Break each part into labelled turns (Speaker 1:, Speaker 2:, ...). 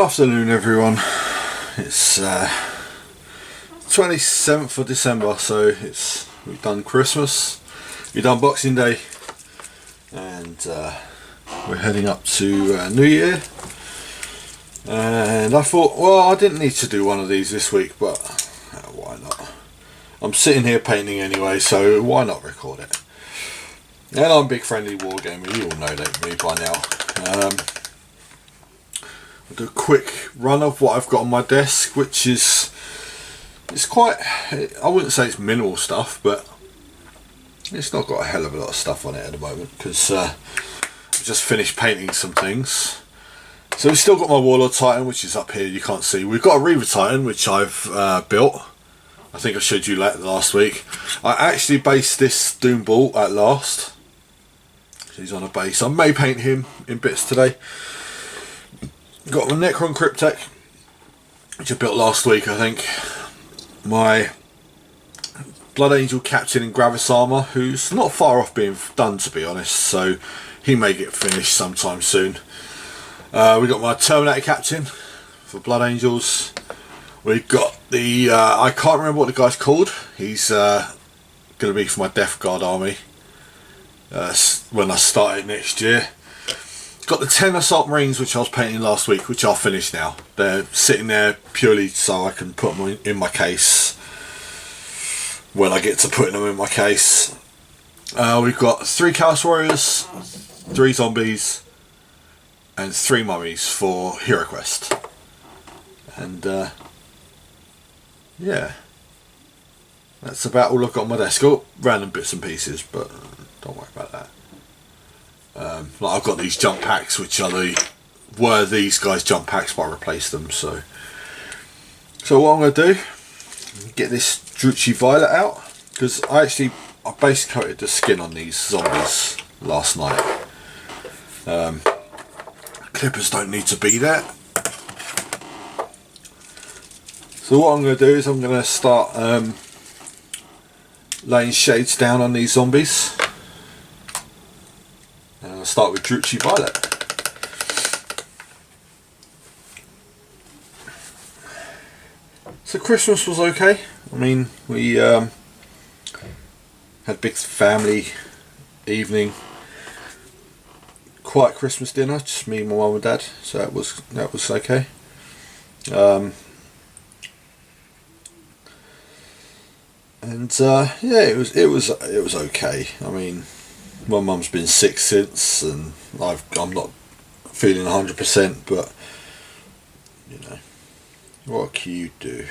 Speaker 1: Afternoon everyone, it's 27th of December, so we've done Christmas, we've done Boxing Day, and we're heading up to New Year. And I thought, well, I didn't need to do one of these this week, but why not? I'm sitting here painting anyway, so why not record it? And I'm BigFriendlyWarGamer, you all know that me by now. I'll do a quick run of what I've got on my desk, which is, it's quite, I wouldn't say it's minimal stuff, but it's not got a hell of a lot of stuff on it at the moment, because I've just finished painting some things. So we've still got my Warlord Titan, which is up here, you can't see. We've got a Reaver Titan, which I've built. I think I showed you that last week. I actually based this Doom Ball at last. He's on a base. I may paint him in bits today. Got my Necron Cryptek, which I built last week, I think. My Blood Angel Captain in Gravis Armour, who's not far off being done, to be honest, so he may get finished sometime soon. We got my Terminator Captain for Blood Angels. We've got the, I can't remember what the guy's called. He's going to be for my Death Guard army when I start it next year. Got the 10 Assault Marines, which I was painting last week, which I'll finish now. They're sitting there purely so I can put them in my case when I get to putting them in my case. We've got 3 Chaos Warriors, 3 Zombies, and 3 Mummies for Hero Quest. And yeah, that's about all I've got on my desk. Got random bits and pieces, but don't worry about that. Like I've got these jump packs, which were these guys' jump packs, but I replaced them. So what I'm going to do, get this Druchii Violet out, because I base coated the skin on these zombies last night. Clippers don't need to be there. So what I'm going to do is I'm going to start laying shades down on these zombies. And I'll start with Druchii Violet. So Christmas was okay. I mean, we had a big family evening, quiet Christmas dinner, just me, my mum and dad. So that was okay. And yeah, it was okay. I mean, my mum's been sick since, and I'm not feeling 100%, but you know, what can you do?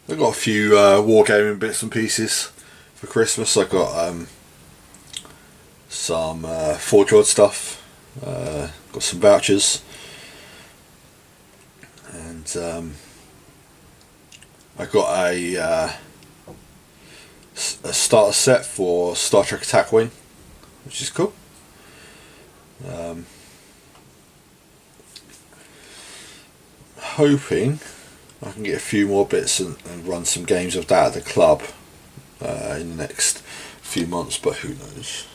Speaker 1: I got a few wargaming bits and pieces for Christmas. I got some Forge World stuff. Got some vouchers, and I got a starter set for Star Trek Attack Wing, which is cool. Hoping I can get a few more bits and run some games of that at the club in the next few months, but who knows.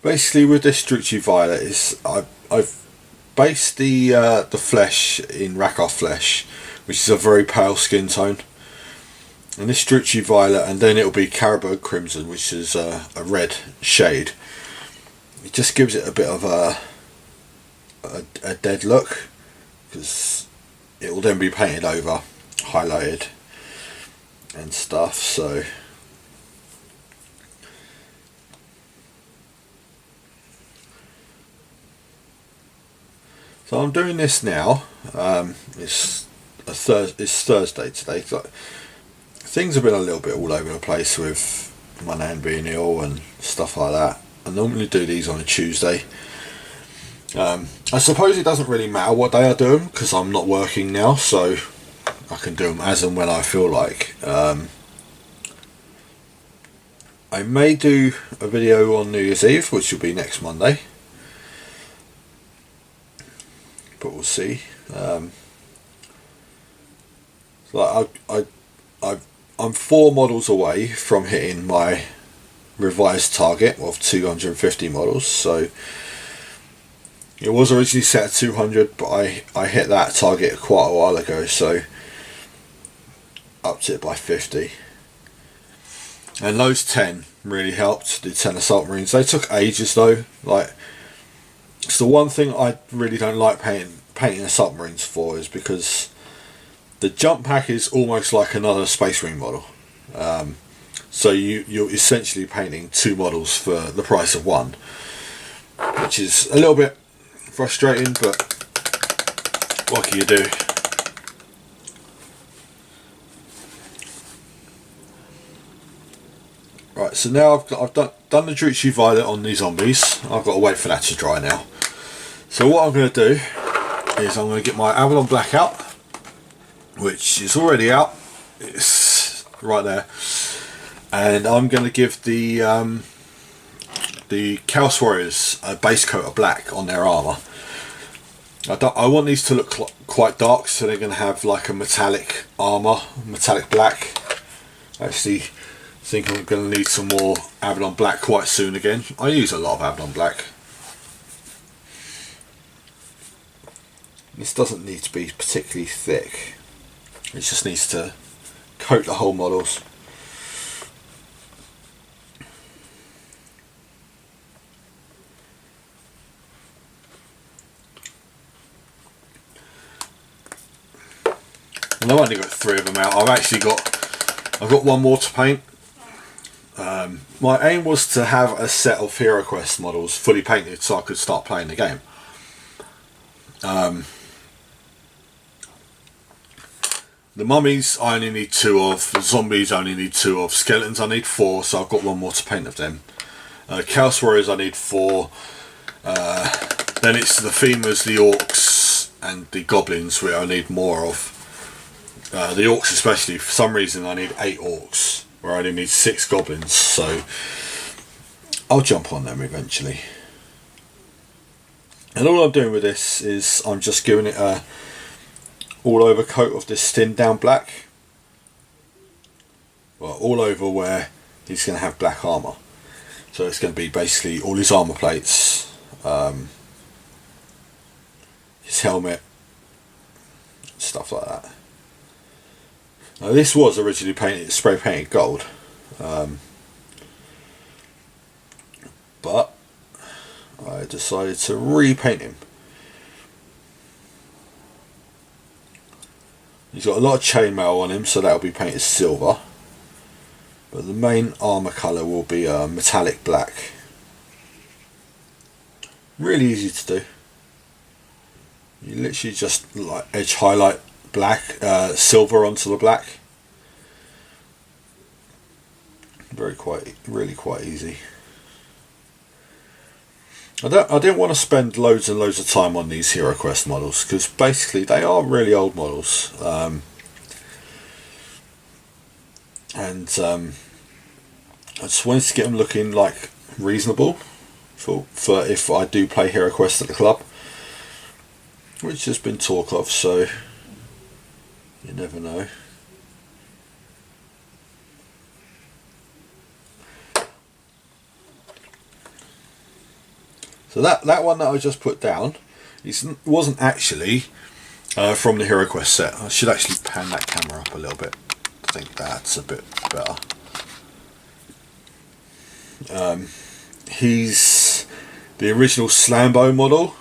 Speaker 1: Basically, with this Druchii Violet, I've based the flesh in Rakoth flesh, which is a very pale skin tone, and this Druchii Violet, and then it'll be Carroburg Crimson, which is a red shade. It just gives it a bit of a dead look, because it will then be painted over, highlighted, and stuff. So I'm doing this now. It's Thursday today. Like, things have been a little bit all over the place with my nan being ill and stuff like that. I normally do these on a Tuesday. I suppose it doesn't really matter what day I do them, because I'm not working now, so I can do them as and when I feel like. I may do a video on New Year's Eve, which will be next Monday, but we'll see. Like I'm 4 models away from hitting my revised target of 250 models. So it was originally set at 200, but I hit that target quite a while ago, so upped it by 50. And those 10 really helped. The 10 assault marines. They took ages though. Like, it's the one thing I really don't like painting assault marines for, is because the jump pack is almost like another space marine model. So you're essentially painting 2 models for the price of 1, which is a little bit frustrating, but what can you do? Right, so now I've done the Druchii Violet on these zombies. I've got to wait for that to dry now. So what I'm going to do is I'm going to get my Avalon Black out, which is already out. It's right there. And I'm going to give the Chaos Warriors a base coat of black on their armour. I want these to look quite dark, so they're going to have like a metallic armour, metallic black. Actually, I think I'm going to need some more Avalon Black quite soon again. I use a lot of Avalon Black. This doesn't need to be particularly thick. It just needs to coat the whole models. And I've only got 3 of them out. I've got 1 more to paint. My aim was to have a set of HeroQuest models fully painted so I could start playing the game. The mummies I only need 2 of, the zombies I only need 2 of, skeletons I need 4, so I've got 1 more to paint of them. Chaos Warriors I need 4, then it's the Femurs, the Orcs and the Goblins where I need more of. The Orcs especially, for some reason I need 8 Orcs where I only need 6 Goblins, so I'll jump on them eventually. And all I'm doing with this is I'm just giving it a all over coat of this thinned down black. Well, all over where he's going to have black armour. So it's going to be basically all his armour plates, his helmet, stuff like that. Now this was originally spray painted gold, but I decided to repaint him. He's got a lot of chainmail on him, so that'll be painted silver, but the main armour colour will be metallic black. Really easy to do. You literally just like edge highlight black, silver onto the black. Really quite easy. I didn't want to spend loads and loads of time on these HeroQuest models because basically they are really old models, and I just wanted to get them looking like reasonable for if I do play HeroQuest at the club, which has been talk of, so you never know. So that one that I just put down wasn't actually from the HeroQuest set. I should actually pan that camera up a little bit. I think that's a bit better. He's the original Slambo model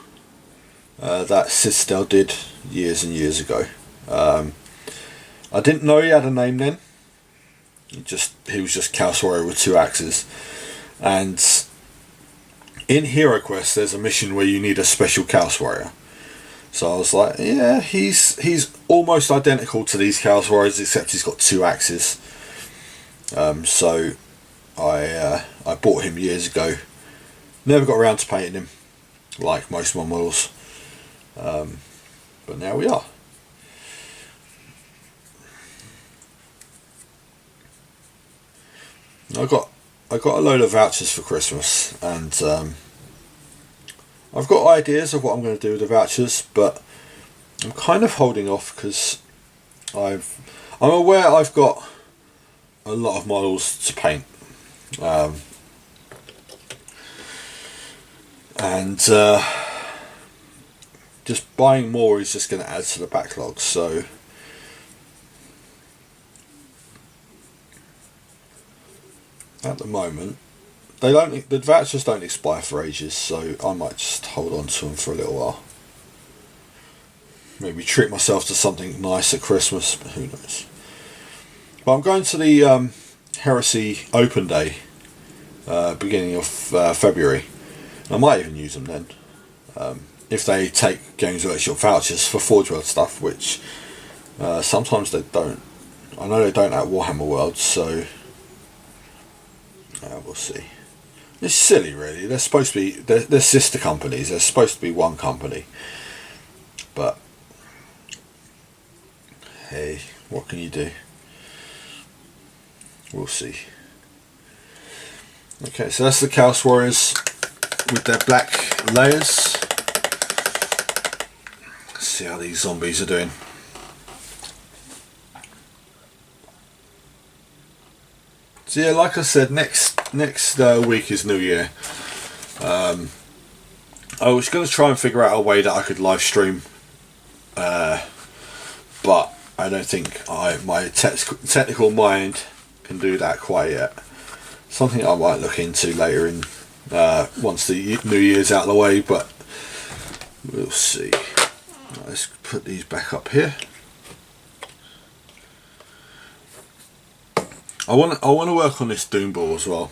Speaker 1: that Citadel did years and years ago. I didn't know he had a name then. He was just Chaos Warrior with 2 axes. And in HeroQuest there's a mission where you need a special Chaos Warrior. So I was like, yeah, he's almost identical to these Chaos Warriors except he's got 2 axes. So I bought him years ago. Never got around to painting him like most of my models. But now we are. I got a load of vouchers for Christmas, and I've got ideas of what I'm going to do with the vouchers, but I'm kind of holding off because I'm aware I've got a lot of models to paint, and just buying more is just going to add to the backlog. So at the moment, the vouchers don't expire for ages, so I might just hold on to them for a little while. Maybe treat myself to something nice at Christmas, but who knows. But I'm going to the Heresy Open Day, beginning of February. I might even use them then, if they take Games Workshop vouchers for Forge World stuff, which sometimes they don't. I know they don't at Warhammer World, so we'll see. It's silly, really. They're supposed to be they're sister companies. They're supposed to be one company, but hey, what can you do? We'll see. Okay, so that's the Chaos Warriors with their black layers. Let's see how these zombies are doing. So yeah, like I said, next week is New Year. I was going to try and figure out a way that I could live stream, but I don't think my technical mind can do that quite yet. Something I might look into later in once the New Year's out of the way, but we'll see. Let's put these back up here. I want to work on this Doom Ball as well.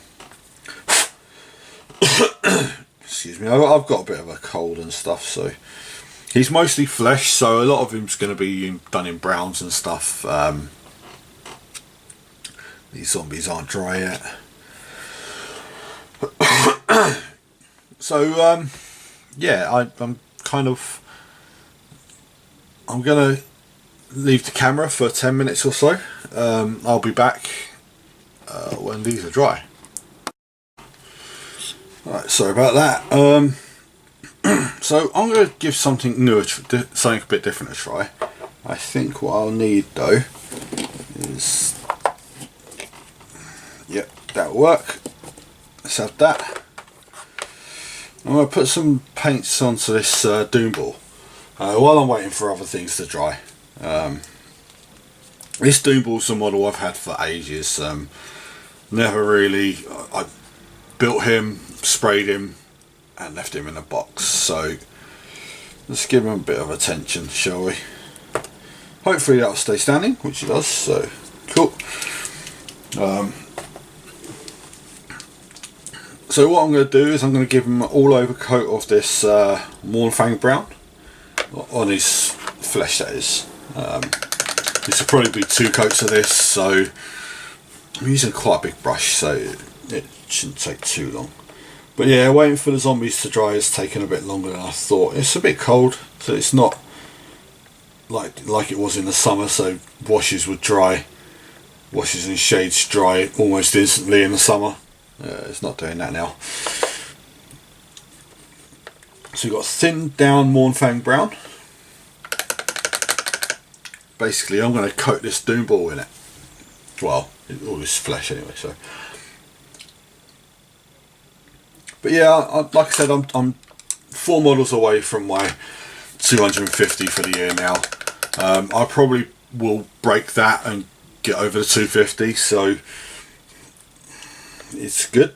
Speaker 1: Excuse me, I've got a bit of a cold and stuff, so he's mostly flesh, so a lot of him's going to be done in browns and stuff. These zombies aren't dry yet. So yeah, I'm going to leave the camera for 10 minutes or so. I'll be back when these are dry. Right, sorry about that. So I'm going to give something new, something a bit different a try. I think what I'll need though is, yep, that'll work. Let's have that. I'm going to put some paints onto this Doom Ball while I'm waiting for other things to dry. This Doom Ball's a model I've had for ages. Never really, I built him, sprayed him and left him in a box, so let's give him a bit of attention, shall we? Hopefully that'll stay standing, which it does, so cool. So what I'm going to do is I'm going to give him an all over coat of this Mornfang Brown on his flesh, that is. This will probably be 2 coats of this, so I'm using quite a big brush, so it shouldn't take too long. But yeah, waiting for the zombies to dry is taking a bit longer than I thought. It's a bit cold, so it's not like it was in the summer, so washes and shades dry almost instantly in the summer. It's not doing that now. So we've got thinned down Mornfang Brown. Basically I'm going to coat this Doom Ball in it. Well, all this flesh anyway, so. But yeah, like I said, I'm 4 models away from my 250 for the year now. I probably will break that and get over the 250, so it's good.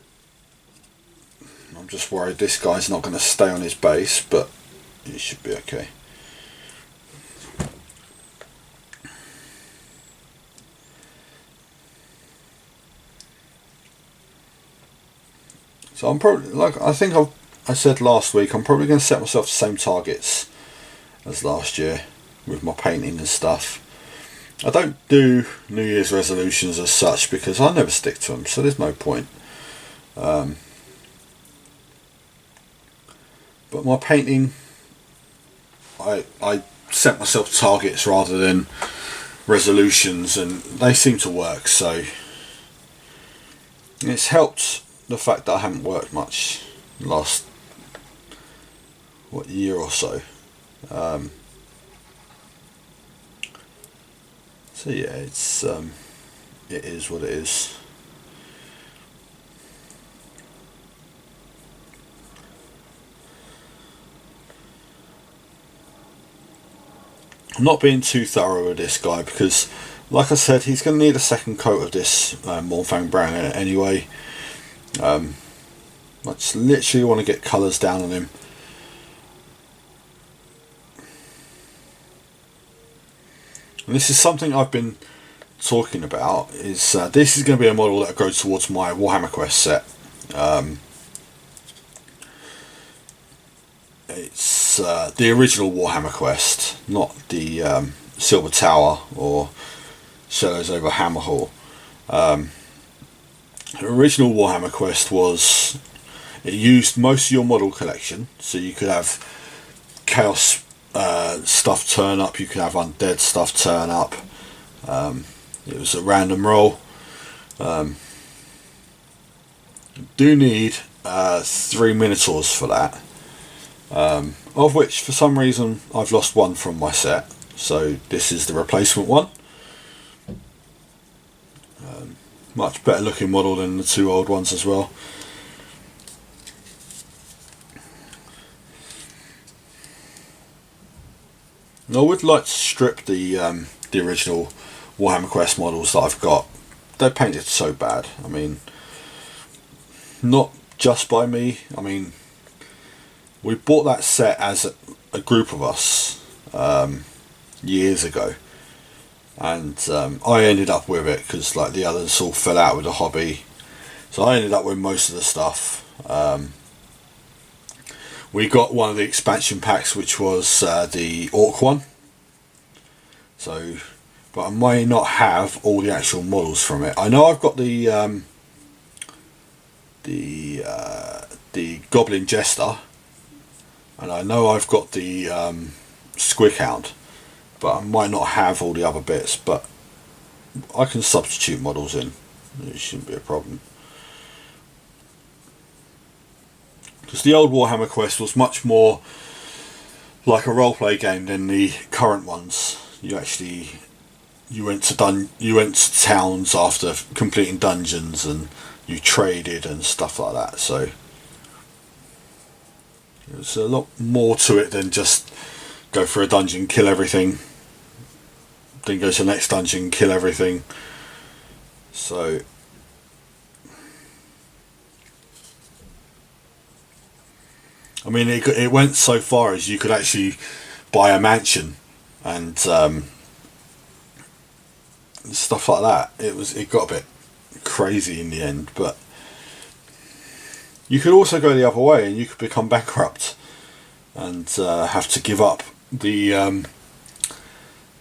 Speaker 1: I'm just worried this guy's not going to stay on his base, but it should be okay. So I'm probably, like I think I said last week, I'm probably going to set myself the same targets as last year with my painting and stuff. I don't do New Year's resolutions as such because I never stick to them, so there's no point. But my painting, I set myself targets rather than resolutions, and they seem to work, so it's helped the fact that I haven't worked much the last year or so. So yeah, it's it is what it is. I'm not being too thorough with this guy because, like I said, he's going to need a second coat of this Mornfang Brown anyway. I just literally want to get colours down on him. And this is something I've been talking about, is this is going to be a model that goes towards my Warhammer Quest set. It's the original Warhammer Quest, not the Silver Tower or Shadows over Hammerhall. The original Warhammer Quest was, it used most of your model collection, so you could have Chaos stuff turn up, you could have Undead stuff turn up. It was a random roll. You do need 3 Minotaurs for that. Of which for some reason I've lost one from my set, so this is the replacement one. Much better looking model than the two old ones as well. And I would like to strip the original Warhammer Quest models that I've got. They're painted so bad. I mean, not just by me. I mean, we bought that set as a group of us years ago, and I ended up with it because like the others all fell out with the hobby, so I ended up with most of the stuff. We got one of the expansion packs, which was the Orc one, so but I may not have all the actual models from it. I know I've got the Goblin Jester, and I know I've got the Squighound, but I might not have all the other bits, but I can substitute models in. It shouldn't be a problem. Because the old Warhammer Quest was much more like a roleplay game than the current ones. You went to towns after completing dungeons, and you traded and stuff like that. So there's a lot more to it than just go for a dungeon, kill everything, then go to the next dungeon, kill everything. So I mean, it went so far as you could actually buy a mansion and stuff like that. It got a bit crazy in the end, but you could also go the other way and you could become bankrupt and have to give up the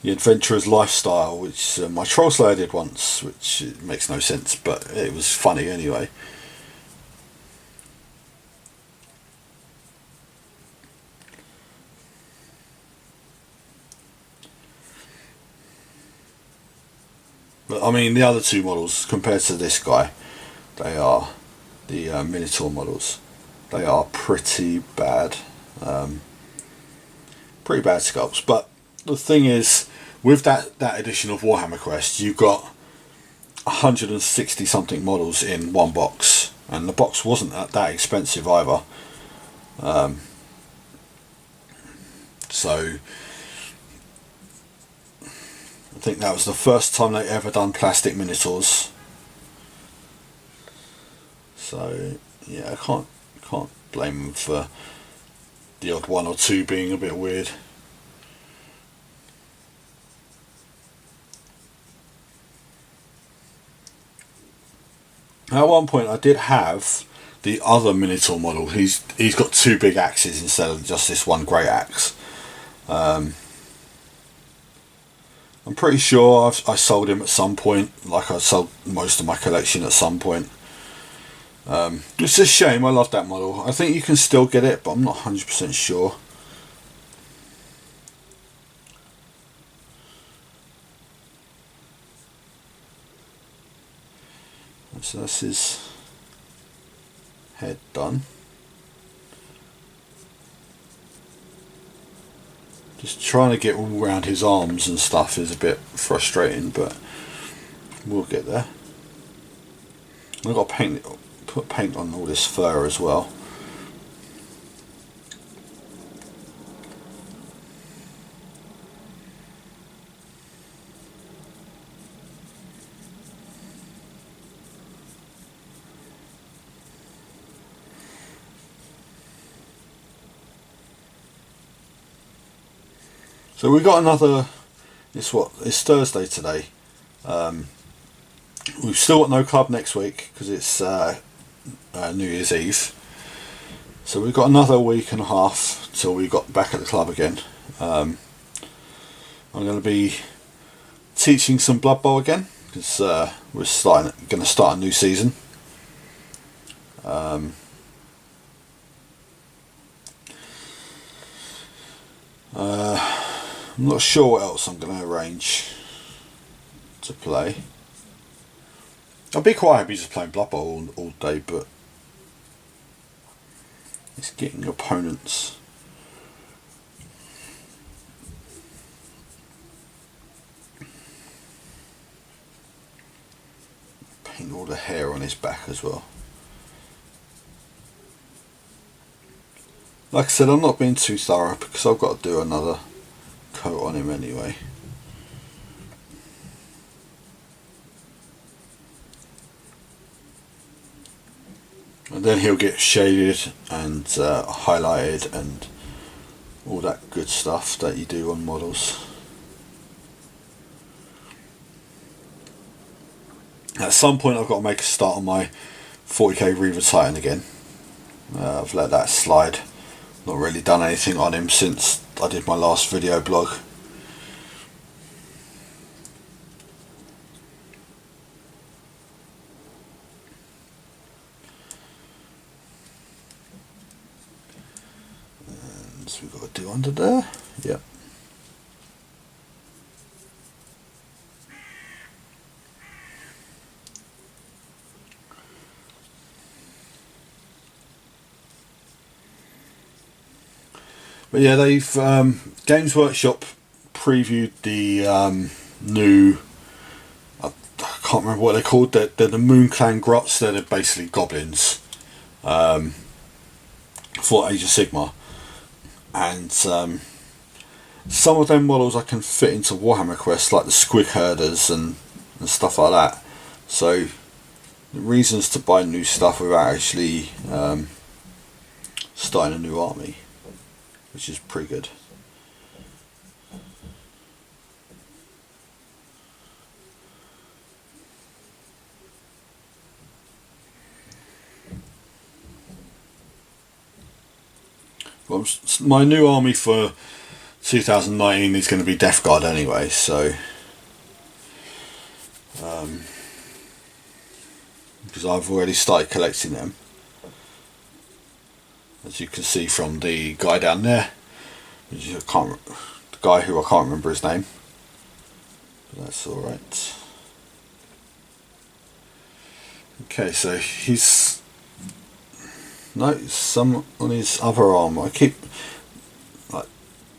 Speaker 1: adventurer's lifestyle, which my Troll Slayer did once, which makes no sense, but it was funny anyway. But I mean, the other two models compared to this guy, they are the Minotaur models. They are pretty bad. Pretty bad sculpts. But the thing is, with that edition of Warhammer Quest, you've got 160 something models in one box, and the box wasn't that expensive either. So I think that was the first time they ever done plastic Minotaurs. So yeah, I can't blame them for the odd one or two being a bit weird. At one point I did have the other Minotaur model. He's got two big axes instead of just this one great axe. I'm pretty sure I sold him at some point, like I sold most of my collection at some point. It's a shame, I love that model. I think you can still get it, but I'm not 100% sure. So that's his head done. Just trying to get all around his arms and stuff is a bit frustrating, but we'll get there. I've got to put paint on all this fur as well. So we got another. It's Thursday today. We've still got no club next week because it's New Year's Eve. So we've got another week and a half till we got back at the club again. I'm going to be teaching some Blood Bowl again because we're going to start a new season. I'm not sure what else I'm going to arrange to play. I'd be quite happy just playing Blood Bowl all day, but it's getting opponents. Paint all the hair on his back as well. Like I said, I'm not being too thorough because I've got to do another coat on him anyway. And then he'll get shaded and highlighted and all that good stuff that you do on models. At some point I've got to make a start on my 40k Reaver Titan again. I've let that slide. Not really done anything on him since I did my last video blog. And so we've got to do under there. Yep. But yeah, they've Games Workshop previewed the new. I can't remember what they're called. They're the Moon Clan Grots. They're basically goblins for Age of Sigmar, and some of them models I can fit into Warhammer quests, like the Squig Herders and stuff like that. So the reasons to buy new stuff without actually starting a new army, which is pretty good. Well, my new army for 2019 is going to be Death Guard anyway, so because I've already started collecting them, as you can see from the guy down there, the guy who I can't remember his name, but that's alright. Okay, so he's some on his other arm. I keep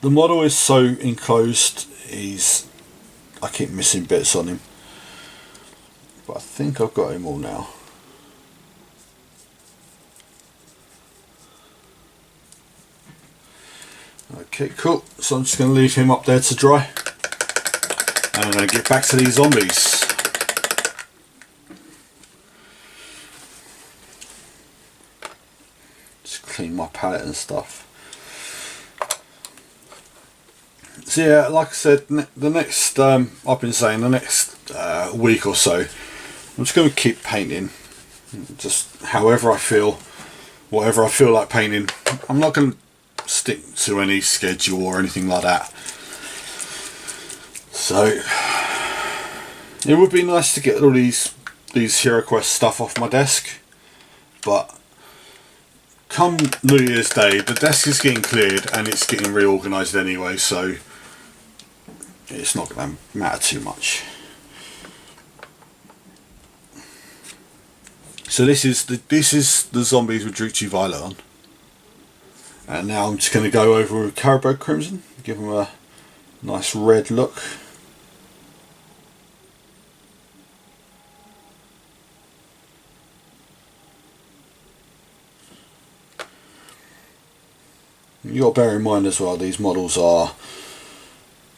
Speaker 1: the model is so enclosed, I keep missing bits on him, but I think I've got him all now. Okay, cool. So I'm just going to leave him up there to dry, and I'm going to get back to these zombies. Just clean my palette and stuff. So yeah, like I said, the next I've been saying the next week or so, I'm just going to keep painting, just however I feel, whatever I feel like painting. I'm not going to stick to any schedule or anything like that. So it would be nice to get all these HeroQuest stuff off my desk, but come New Year's Day the desk is getting cleared and it's getting reorganised anyway, so it's not going to matter too much. So this is the zombies with Druchii Violet on. And now I'm just going to go over with Caribou Crimson, give them a nice red look. You got to bear in mind as well, these models are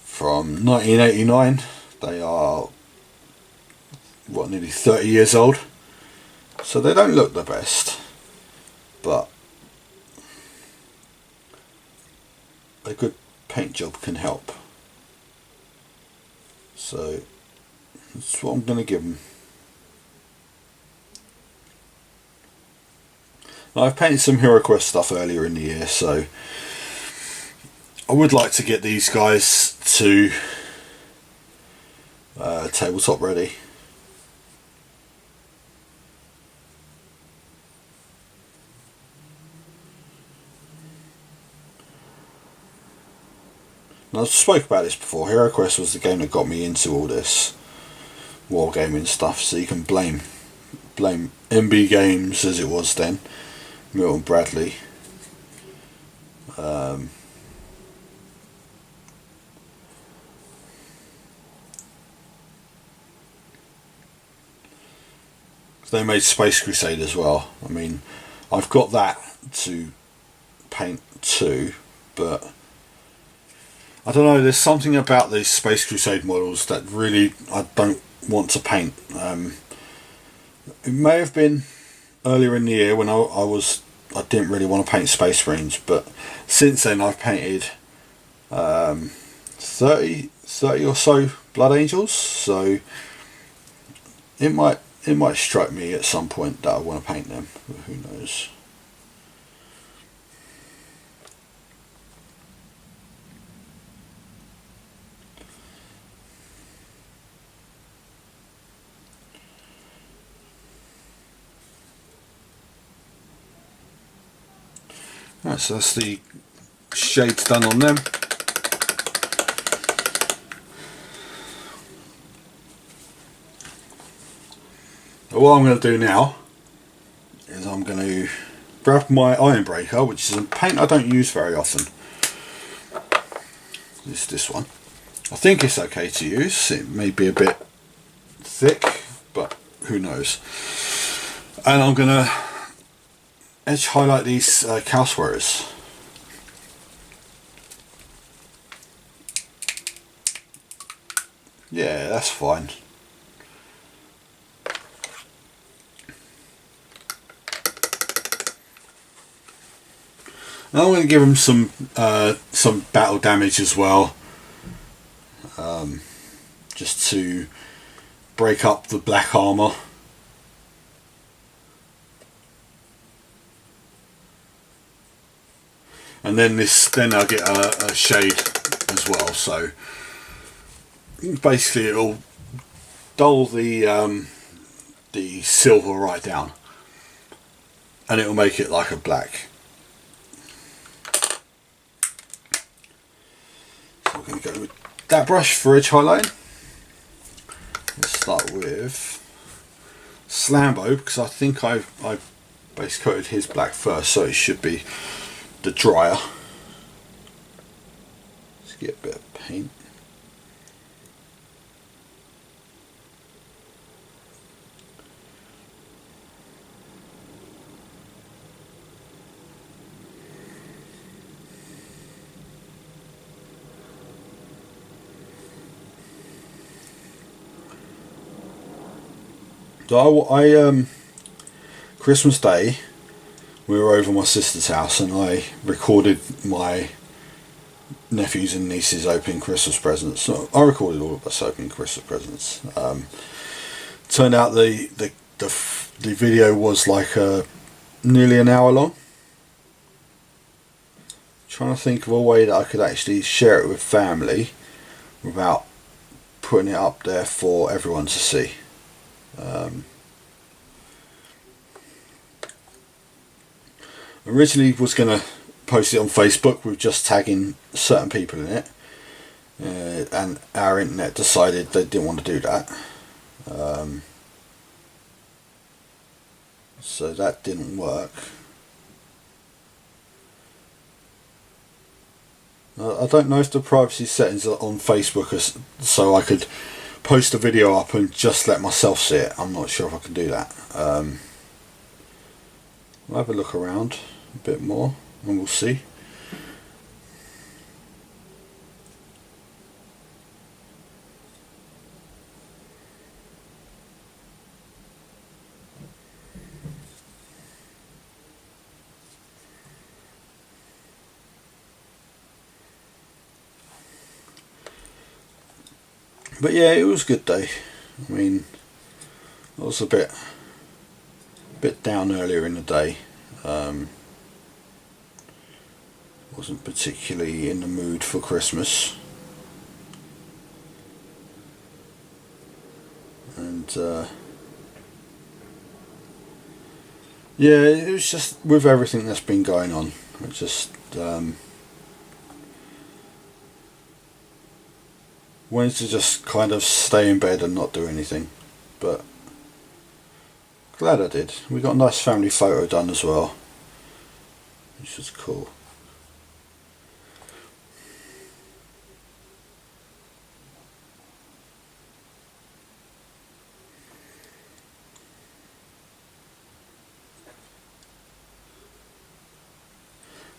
Speaker 1: from 1989. They are, what, nearly 30 years old. So they don't look the best, but a good paint job can help. So that's what I'm going to give them. Now, I've painted some HeroQuest stuff earlier in the year, so I would like to get these guys to tabletop ready. Now, I spoke about this before. HeroQuest was the game that got me into all this wargaming stuff, so you can blame MB Games, as it was then, Milton Bradley. They made Space Crusade as well. I mean, I've got that to paint too, but I don't know, there's something about these Space Crusade models that really I don't want to paint. It may have been earlier in the year when I didn't really want to paint Space Marines, but since then I've painted 30 or so Blood Angels, so it might strike me at some point that I want to paint them, but who knows. Right, so that's the shades done on them. What I'm going to do now is I'm going to grab my Ironbreaker, which is a paint I don't use very often. This one. I think it's okay to use. It may be a bit thick, but who knows. And I'm going to edge highlight these cow swearers. Yeah, that's fine. And I'm going to give them some battle damage as well, just to break up the black armor. And then I'll get a shade as well. So basically, it'll dull the silver right down, and it'll make it like a black. So we're going to go with that brush for edge highlighting. Let's start with Slambo, because I think I base coated his black first, so it should be the dryer. Let's get a bit of paint. So I Christmas Day, we were over my sister's house and I recorded my nephews and nieces opening Christmas presents. So I recorded all of us opening Christmas presents. Turned out the video was like nearly an hour long. Trying to think of a way that I could actually share it with family without putting it up there for everyone to see. Originally was going to post it on Facebook with just tagging certain people in it, and our internet decided they didn't want to do that, so that didn't work. I don't know if the privacy settings are on Facebook so I could post a video up and just let myself see it. I'm not sure if I can do that. We'll have a look around a bit more and we'll see. But yeah, it was a good day. I mean, I was a bit down earlier in the day. Wasn't particularly in the mood for Christmas, and yeah, it was just with everything that's been going on. It just wanted to just kind of stay in bed and not do anything, but glad I did. We got a nice family photo done as well, which was cool.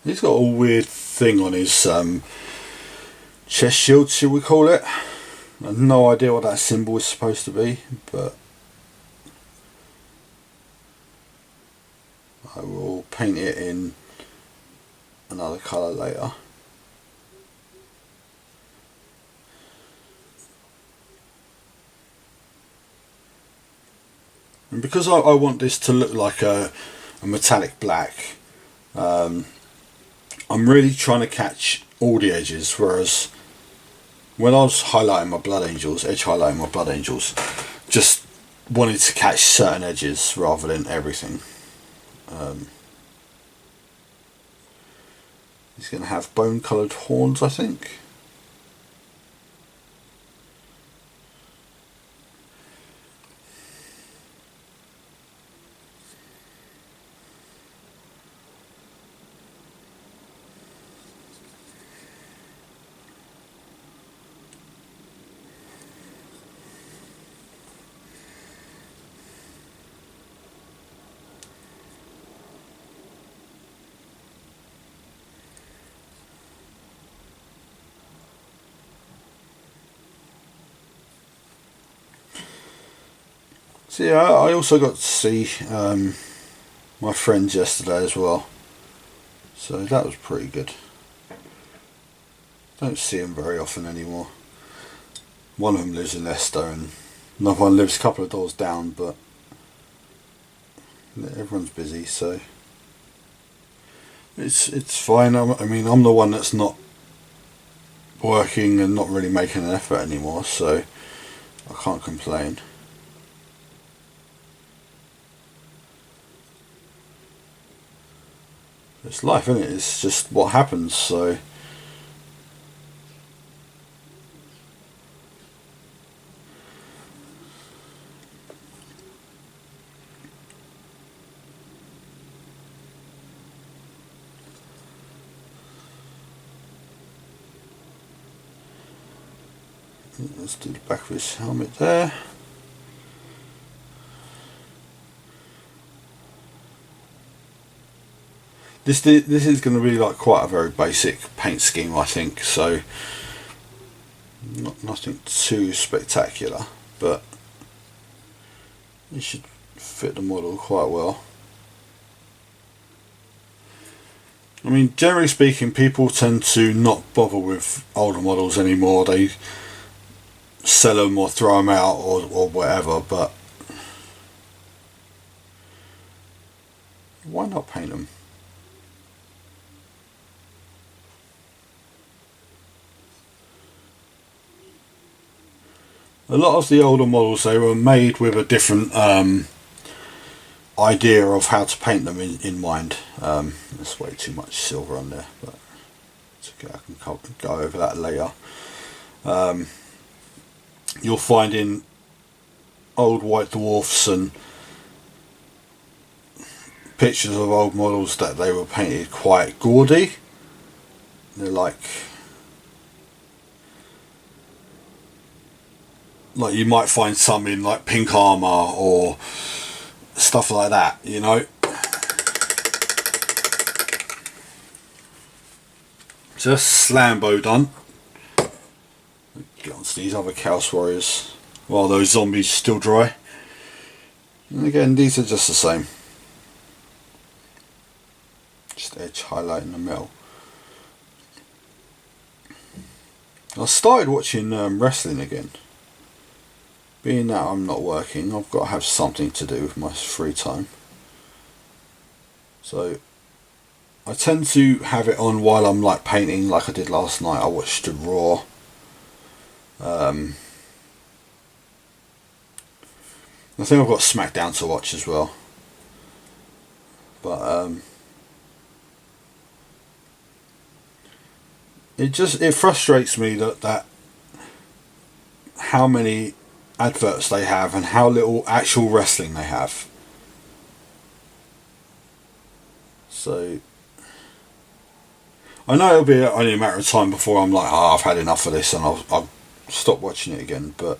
Speaker 1: He's got a weird thing on his chest shield, should we call it. I have no idea what that symbol is supposed to be, but I will paint it in another colour later. And because I want this to look like a metallic black, I'm really trying to catch all the edges, whereas when I was highlighting my Blood Angels, edge highlighting my Blood Angels, just wanted to catch certain edges rather than everything. He's going to have bone coloured horns, I think. So yeah, I also got to see my friends yesterday as well, so that was pretty good. Don't see them very often anymore. One of them lives in Leicester and another one lives a couple of doors down, but everyone's busy, so it's fine. I mean, I'm the one that's not working and not really making an effort anymore, so I can't complain. It's life, isn't it? It's just what happens, so let's do the back of his helmet there. This is going to be like quite a very basic paint scheme, I think, so nothing too spectacular, but it should fit the model quite well. I mean, generally speaking, people tend to not bother with older models anymore. They sell them or throw them out or whatever, but why not paint them? A lot of the older models, they were made with a different idea of how to paint them in mind. There's way too much silver on there, but it's okay, I can go over that later. You'll find in old White Dwarfs and pictures of old models that they were painted quite gaudy. They're like like you might find some in like pink armour or stuff like that, you know. Just Slambo done. Get on to these other Chaos Warriors while those zombies still dry. And again, these are just the same. Just edge highlighting the metal. I started watching wrestling again. Being that I'm not working, I've got to have something to do with my free time. So I tend to have it on while I'm like painting, like I did last night. I watched the Raw. I think I've got SmackDown to watch as well. But it frustrates me that how many adverts they have and how little actual wrestling they have. So I know it'll be only a matter of time before I'm like, I've had enough of this and I'll stop watching it again, but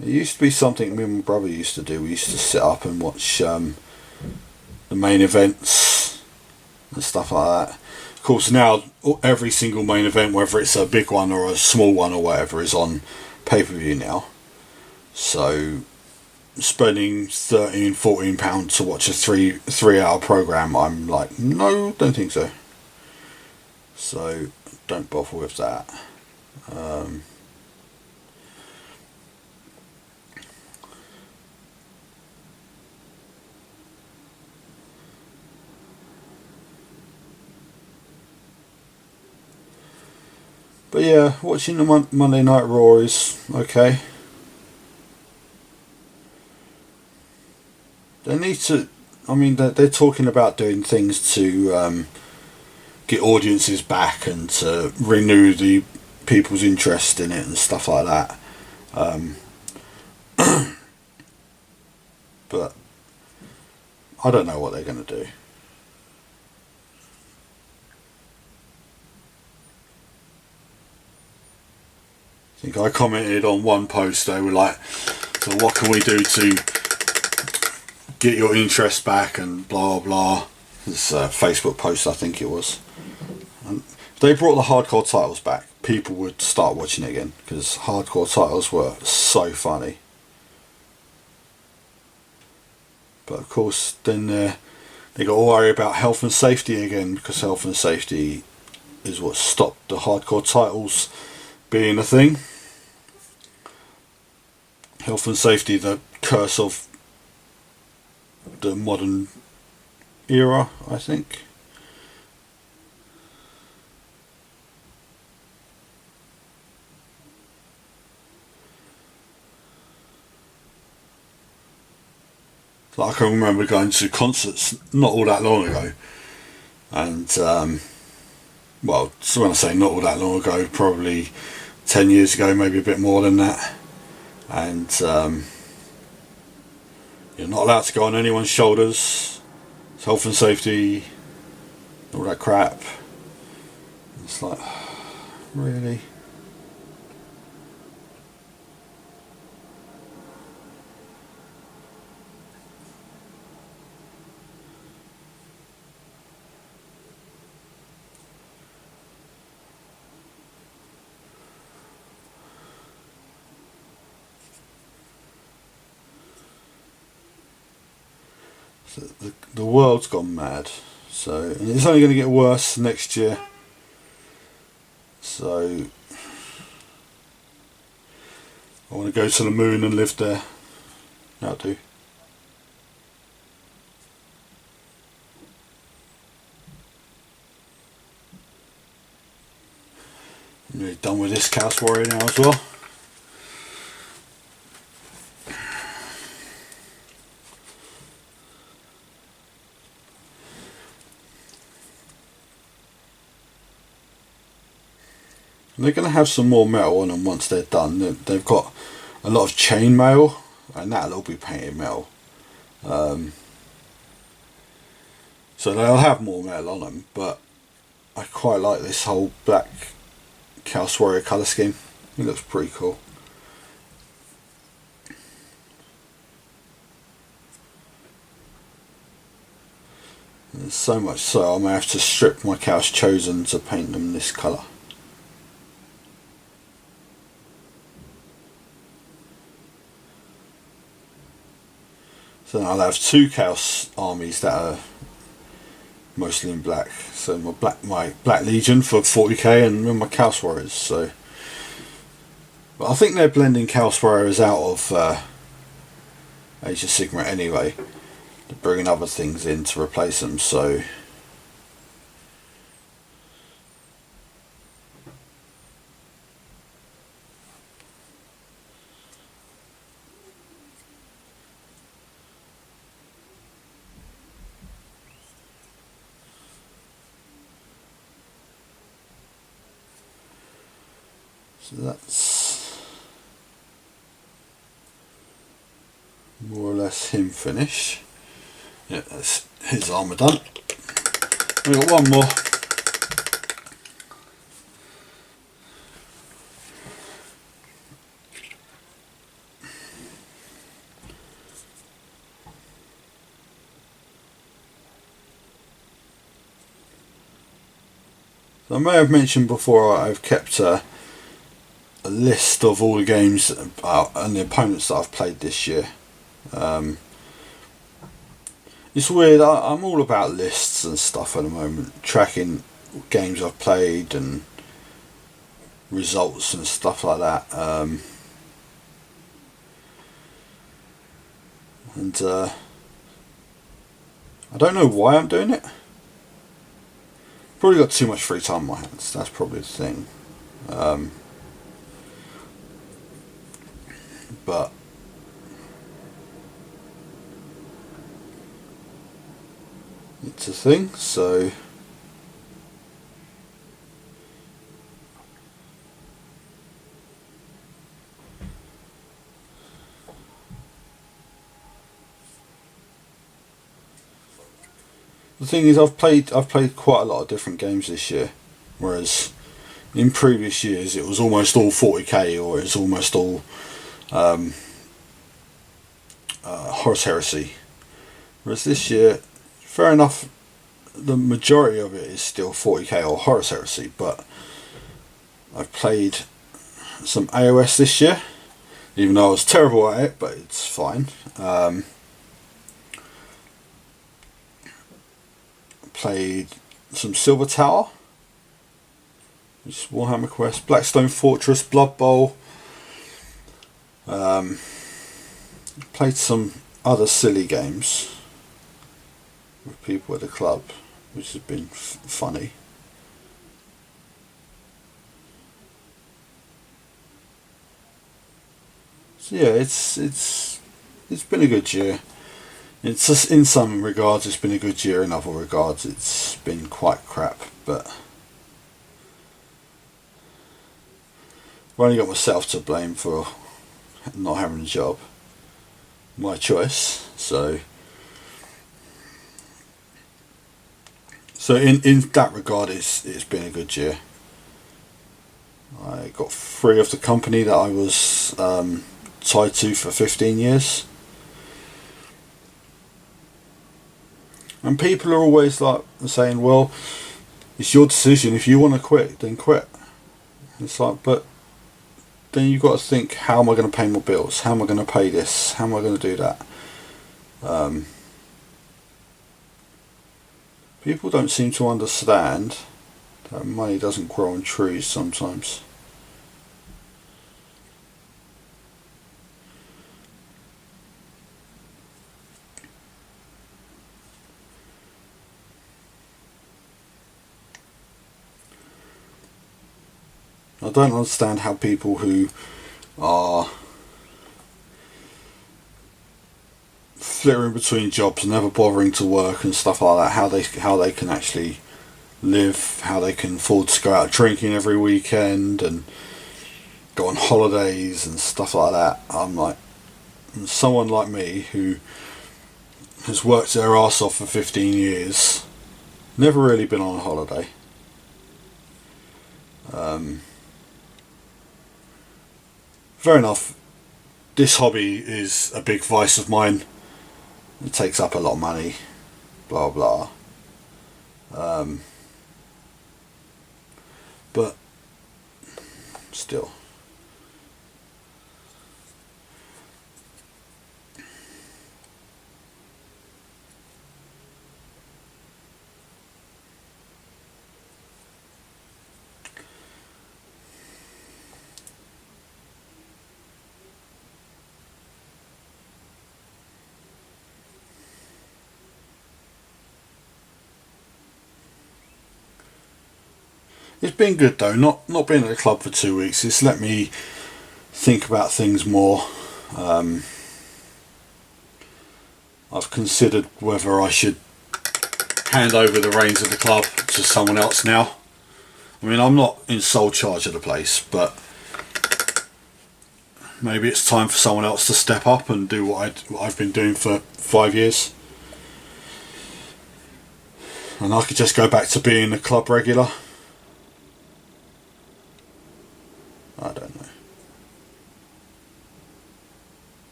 Speaker 1: it used to be something me and my brother used to do. We used to sit up and watch the main events and stuff like that. Of course, now every single main event, whether it's a big one or a small one or whatever, is on pay-per-view now. So spending £13-14 to watch a three-hour program, I'm like, no, don't think so. So don't bother with that. But yeah, watching the Monday Night Raw is okay. They need to, I mean, they're talking about doing things to get audiences back and to renew the people's interest in it and stuff like that. But I don't know what they're going to do. I think I commented on one post, they were like, so what can we do to get your interest back and blah blah. This Facebook post, I think it was. And if they brought the hardcore titles back, people would start watching it again, because hardcore titles were so funny. But of course then they got to worry about health and safety again, because health and safety is what stopped the hardcore titles being a thing. Health and safety, the curse of the modern era, I think. Like, I can remember going to concerts not all that long ago, and well, so when I say not all that long ago, probably 10 years ago, maybe a bit more than that. And you're not allowed to go on anyone's shoulders. It's health and safety, all that crap. It's like, really? The world's gone mad, so, and it's only going to get worse next year. So I want to go to the moon and live there. That'll do. I'm really done with this Chaos Warrior now as well. They're going to have some more metal on them once they're done. They've got a lot of chain mail, and that'll all be painted metal. So they'll have more metal on them, but I quite like this whole black Chaos Warrior colour scheme. It looks pretty cool. And so much so I may have to strip my Chaos Chosen to paint them this colour. So I'll have two Chaos armies that are mostly in black. So my Black Legion for 40k and my Chaos Warriors. So, but I think they're blending Chaos Warriors out of Age of Sigmar anyway. They're bringing other things in to replace them. So. So that's more or less him finished. Yeah, that's his armour done. We've got one more. So I may have mentioned before I've kept a list of all the games and the opponents that I've played this year. It's weird, I'm all about lists and stuff at the moment, tracking games I've played and results and stuff like that. I don't know why I'm doing it. Probably got too much free time on my hands, that's probably the thing. But it's a thing, so the thing is I've played quite a lot of different games this year, whereas in previous years it was almost all 40k or it's almost all Horus Heresy, whereas this year, fair enough, the majority of it is still 40k or Horus Heresy, but I've played some AOS this year, even though I was terrible at it, but it's fine. Played some Silver Tower, which is Warhammer Quest, Blackstone Fortress, Blood Bowl. Played some other silly games with people at the club, which has been funny. So yeah, it's been a good year. It's just, in some regards it's been a good year, in other regards it's been quite crap, but I've only got myself to blame for not having a job. My choice. So in that regard it's been a good year. I got free of the company that I was tied to for 15 years. And people are always like saying, well, it's your decision, if you want to quit then quit. It's like, but then you've got to think, how am I going to pay my bills? How am I going to pay this? How am I going to do that? People don't seem to understand that money doesn't grow on trees sometimes. I don't understand how people who are flittering between jobs, never bothering to work and stuff like that, how they can actually live, how they can afford to go out drinking every weekend and go on holidays and stuff like that. I'm like, someone like me who has worked their arse off for 15 years Never really been on a holiday. Fair enough. This hobby is a big vice of mine. It takes up a lot of money. Blah blah. But still. It's been good though, not being at the club for 2 weeks. It's let me think about things more. I've considered whether I should hand over the reins of the club to someone else now. I mean, I'm not in sole charge of the place, but maybe it's time for someone else to step up and do what I've been doing for 5 years. And I could just go back to being a club regular. I don't know.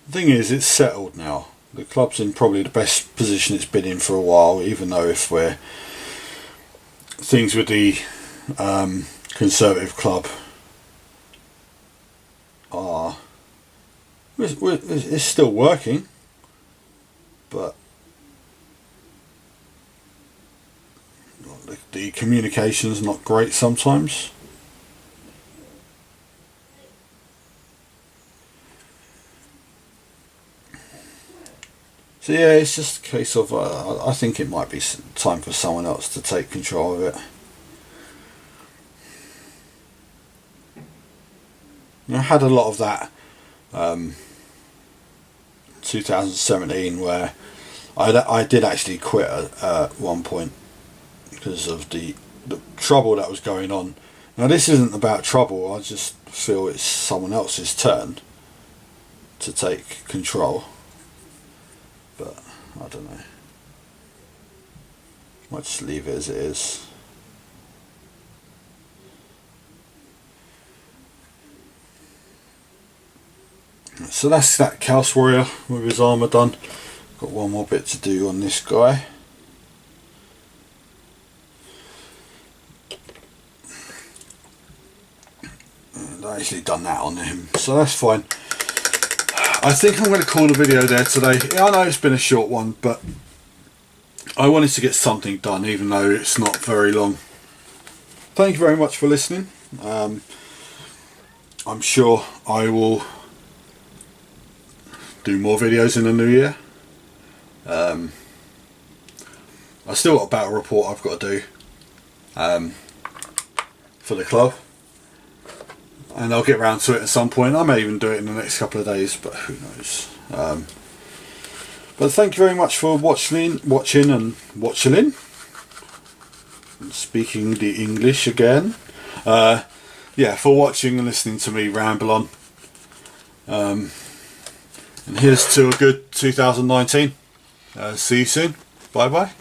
Speaker 1: The thing is, it's settled now. The club's in probably the best position it's been in for a while, even though if we're things with the Conservative club are it's still working, but the communication's not great sometimes. So yeah, it's just a case of I think it might be time for someone else to take control of it. I had a lot of that 2017 where I did actually quit at one point because of the trouble that was going on. Now this isn't about trouble, I just feel it's someone else's turn to take control. But I don't know. Might just leave it as it is. So that's that Chaos Warrior with his armour done. Got one more bit to do on this guy. And I actually done that on him, so that's fine. I think I'm going to call the video there today. Yeah, I know it's been a short one, but I wanted to get something done even though it's not very long. Thank you very much for listening. I'm sure I will do more videos in the new year. I still got a battle report I've got to do for the club, and I'll get round to it at some point. I may even do it in the next couple of days, but who knows. But thank you very much for watching and speaking the English again. Yeah, for watching and listening to me ramble on. And here's to a good 2019. See you soon. Bye bye.